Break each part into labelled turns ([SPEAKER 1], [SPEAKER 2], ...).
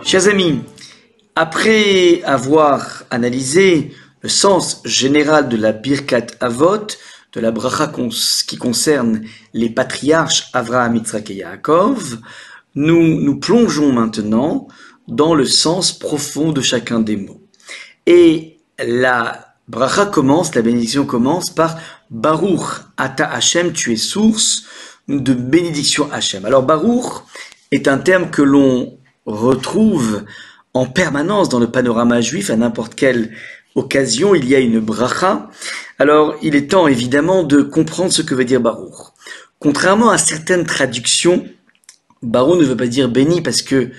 [SPEAKER 1] Chers amis, après avoir analysé le sens général de la Birkat Avot, de la bracha qui concerne les patriarches Avraham, Yitzhak et Yaakov, nous plongeons maintenant dans le sens profond de chacun des mots. Et la bracha commence, la bénédiction commence par Baruch Ata Hashem, tu es source de bénédiction Hashem. Alors Baruch est un terme que l'on retrouve en permanence dans le panorama juif, à n'importe quelle occasion, il y a une bracha. Alors, il est temps, évidemment, de comprendre ce que veut dire Baruch. Contrairement à certaines traductions, Baruch ne veut pas dire béni, parce que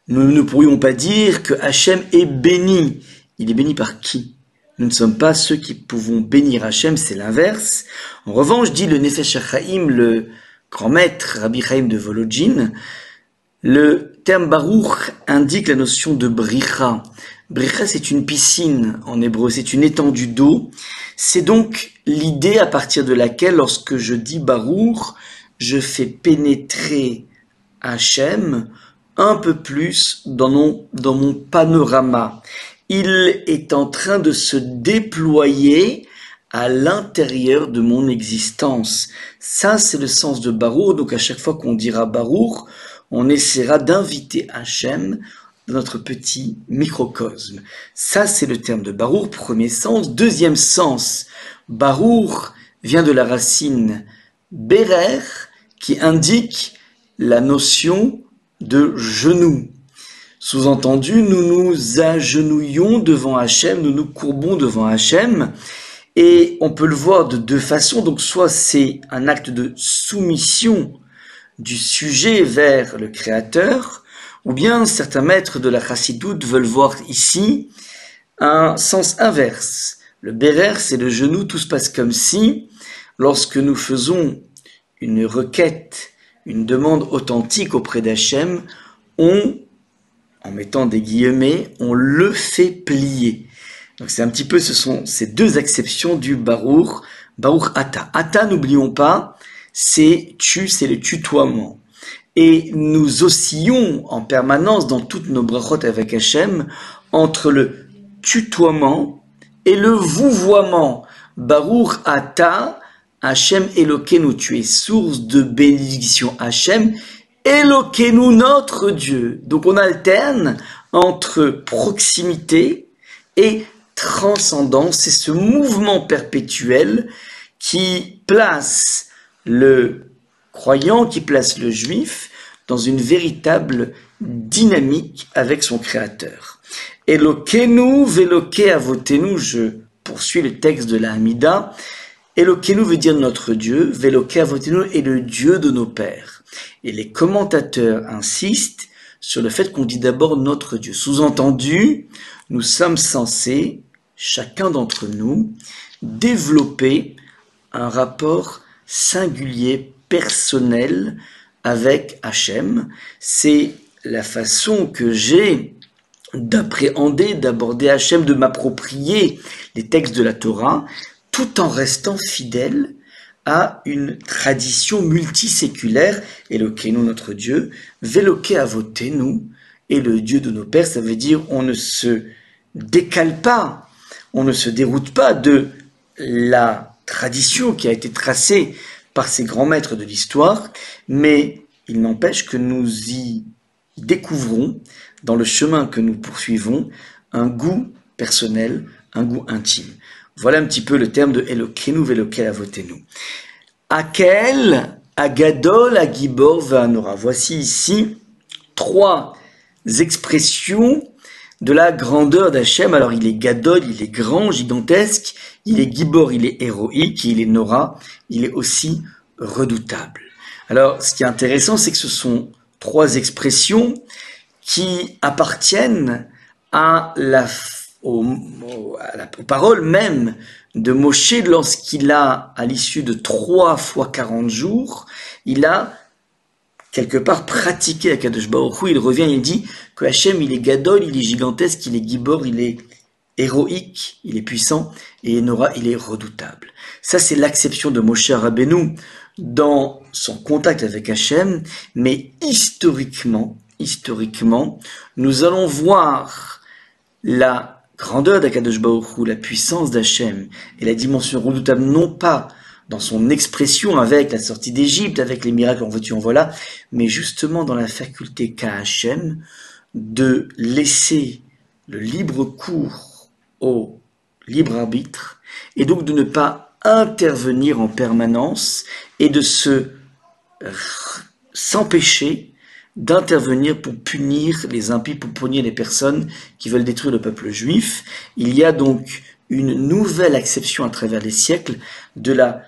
[SPEAKER 1] nous ne pourrions pas dire que Hachem est béni. Il est béni par qui? Nous ne sommes pas ceux qui pouvons bénir Hachem, c'est l'inverse. En revanche, dit le Nefesh HaChaim, le grand maître Rabbi Chaim de Volodjine, le terme Baruch indique la notion de bricha. Bricha, c'est une piscine en hébreu, c'est une étendue d'eau. C'est donc l'idée à partir de laquelle, lorsque je dis Baruch, je fais pénétrer Hachem un peu plus dans mon panorama. Il est en train de se déployer à l'intérieur de mon existence. Ça, c'est le sens de Baruch. Donc à chaque fois qu'on dira Baruch, on essaiera d'inviter Hachem dans notre petit microcosme. Ça, c'est le terme de Baruch, premier sens. Deuxième sens, Baruch vient de la racine Berer, qui indique la notion de genou. Sous-entendu, nous nous agenouillons devant Hachem, nous nous courbons devant Hachem, et on peut le voir de deux façons. Donc soit c'est un acte de soumission du sujet vers le Créateur, ou bien certains maîtres de la chassidoute veulent voir ici un sens inverse. Le bérer, c'est le genou, tout se passe comme si, lorsque nous faisons une requête, une demande authentique auprès d'Hachem, en mettant des guillemets, on le fait plier. Donc c'est un petit peu, ce sont ces deux acceptions du Baruch, Baruch Ata. Ata, n'oublions pas, c'est le tutoiement. Et nous oscillons en permanence dans toutes nos brachot avec Hachem entre le tutoiement et le vouvoiement. Baruch Ata, Hachem Elokeinu, tu es source de bénédiction. Hachem Elokeinu, notre Dieu. Donc on alterne entre proximité et transcendance. C'est ce mouvement perpétuel qui place le croyant, qui place le juif dans une véritable dynamique avec son créateur. Elokeinu veloke avotenu, je poursuis le texte de la Hamida. Elokeinu veut dire notre Dieu, veloke avotenu est le Dieu de nos pères. Et les commentateurs insistent sur le fait qu'on dit d'abord notre Dieu. Sous-entendu, nous sommes censés, chacun d'entre nous, développer un rapport singulier, personnel avec Hachem. C'est la façon que j'ai d'appréhender, d'aborder Hachem, de m'approprier les textes de la Torah, tout en restant fidèle à une tradition multiséculaire. Elokeinu, notre Dieu, veloke avotenu, et le Dieu de nos pères. Ça veut dire on ne se décale pas, on ne se déroute pas de la tradition qui a été tracée par ces grands maîtres de l'histoire, mais il n'empêche que nous y découvrons, dans le chemin que nous poursuivons, un goût personnel, un goût intime. Voilà un petit peu le terme de Elokeinu veloke avotenu. Akel, Agadol, Agibor, Vanora. Voici ici trois expressions de la grandeur d'Hachem. Alors il est Gadol, il est grand, gigantesque, il est Gibor, il est héroïque, il est Nora, il est aussi redoutable. Alors ce qui est intéressant, c'est que ce sont trois expressions qui appartiennent aux paroles même de Moshe lorsqu'il a, à l'issue de 3 fois 40 jours, il a quelque part pratiqué Akadosh Baruch Hu. Il revient et il dit que Hachem, il est Gadol, il est gigantesque, il est Gibor, il est héroïque, il est puissant, et Nora, il est redoutable. Ça, c'est l'acception de Moshe Rabbeinu dans son contact avec Hachem, mais historiquement, historiquement, nous allons voir la grandeur d'Akadosh Baruch Hu, la puissance d'Hachem et la dimension redoutable, non pas dans son expression avec la sortie d'Égypte, avec les miracles en veux-tu en voilà, mais justement dans la faculté qu'a Hachem de laisser le libre cours au libre arbitre et donc de ne pas intervenir en permanence et de s'empêcher d'intervenir pour punir les impies, pour punir les personnes qui veulent détruire le peuple juif. Il y a donc une nouvelle acception à travers les siècles de la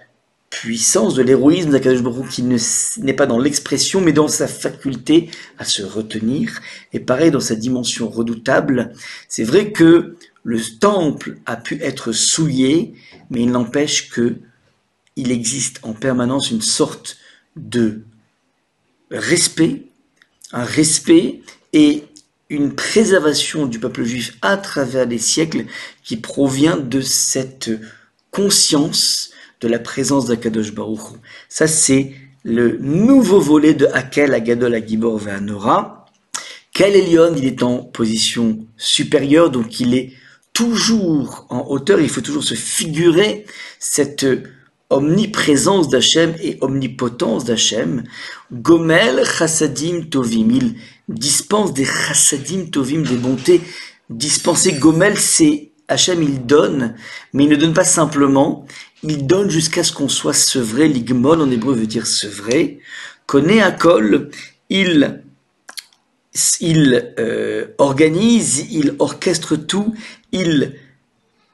[SPEAKER 1] puissance, de l'héroïsme d'Akadosh Baruch Hu qui n'est pas dans l'expression, mais dans sa faculté à se retenir. Et pareil, dans sa dimension redoutable, c'est vrai que le temple a pu être souillé, mais il n'empêche que il existe en permanence une sorte de respect, un respect et une préservation du peuple juif à travers les siècles qui provient de cette conscience de la présence d'Akadosh Baruch Hu. Ça, c'est le nouveau volet de Hakel, Agadol, Agibor, Ve'anora. Kel Elyon, il est en position supérieure, donc il est toujours en hauteur. Il faut toujours se figurer cette omniprésence d'Hachem et omnipotence d'Hachem. Gomel chassadim tovim, il dispense des chassadim tovim, des bontés dispensées. Gomel, c'est Hachem, il donne, mais il ne donne pas simplement, il donne jusqu'à ce qu'on soit sevré. Ligmol en hébreu veut dire sevré. Koné akol, il organise, il orchestre tout, il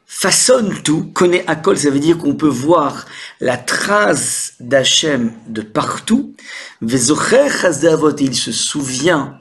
[SPEAKER 1] façonne tout. Connaît Akol, ça veut dire qu'on peut voir la trace d'Hachem de partout. Vezocher chasdei avot, il se souvient,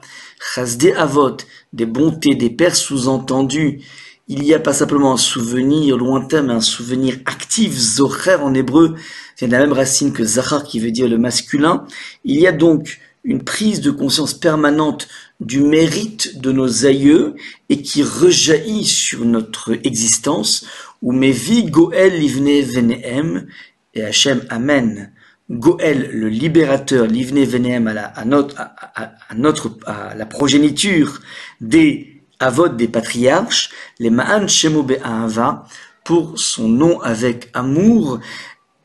[SPEAKER 1] chasdei avot, des bontés des pères, sous-entendu. Il n'y a pas simplement un souvenir lointain, mais un souvenir actif. Zocher en hébreu vient de la même racine que zachar, qui veut dire le masculin. Il y a donc une prise de conscience permanente du mérite de nos aïeux et qui rejaillit sur notre existence. Ou mevi Goël livne venehem, et Hachem amène Goël, le libérateur, livne venehem à la progéniture des avot, des patriarches, les ma'an shemo be'ahava, pour son nom avec amour.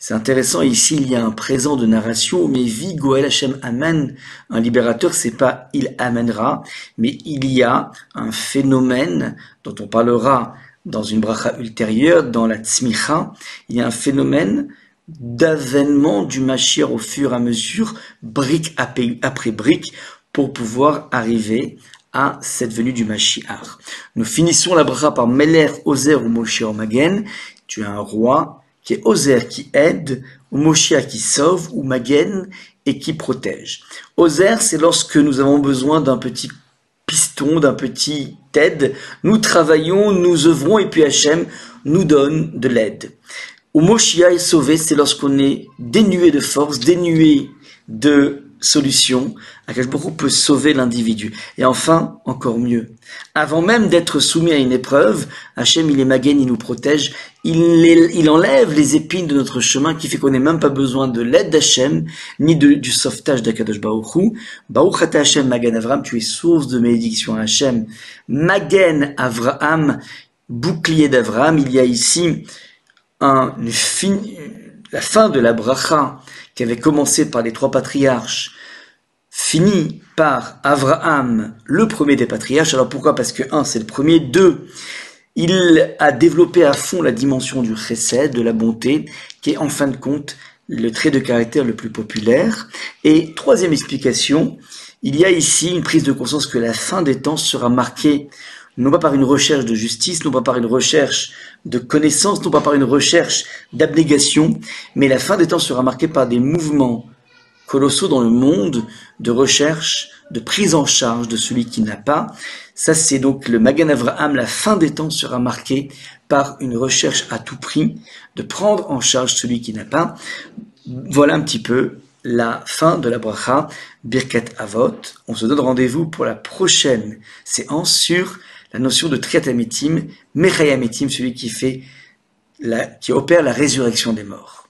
[SPEAKER 1] C'est intéressant, ici il y a un présent de narration, mais vi Goël Hachem amène un libérateur, c'est pas il amènera, mais il y a un phénomène dont on parlera dans une bracha ultérieure, dans la tzmicha, il y a un phénomène d'avènement du Mashiach au fur et à mesure, brique après brique, pour pouvoir arriver à cette venue du Mashiach. Nous finissons la bracha par Meler, Ozer ou Moshe ou Magen. Tu es un roi qui est Ozer qui aide, ou Moshiach qui sauve, ou Magen et qui protège. Ozer, c'est lorsque nous avons besoin d'un petit piston, d'un petit aide. Nous travaillons, nous œuvrons et puis Hachem nous donne de l'aide. Ou Moshiach est sauvé, c'est lorsqu'on est dénué de force, dénué de solution. Akadosh Baruch Hu peut sauver l'individu. Et enfin, encore mieux, avant même d'être soumis à une épreuve, Hachem, il est Magen, il nous protège, il enlève les épines de notre chemin qui fait qu'on n'a même pas besoin de l'aide d'Hachem, ni du sauvetage d'Akadosh Baruch Hu. Baruch ata Hachem Magen Avraham, tu es source de bénédiction à Hachem. Magen Avraham, bouclier d'Avraham. Il y a ici la fin de la bracha qui avait commencé par les trois patriarches, fini par Avraham, le premier des patriarches. Alors pourquoi? Parce que c'est le premier. 2, il a développé à fond la dimension du chesed, de la bonté, qui est en fin de compte le trait de caractère le plus populaire. Et 3e explication, il y a ici une prise de conscience que la fin des temps sera marquée non pas par une recherche de justice, non pas par une recherche de connaissance, non pas par une recherche d'abnégation, mais la fin des temps sera marquée par des mouvements colossaux dans le monde de recherche, de prise en charge de celui qui n'a pas. Ça, c'est donc le Magen Avraham. La fin des temps sera marquée par une recherche à tout prix de prendre en charge celui qui n'a pas. Voilà un petit peu la fin de la bracha Birkat Avot. On se donne rendez-vous pour la prochaine séance sur la notion de Triat Hametim, Mechaya Hametim, celui qui opère la résurrection des morts.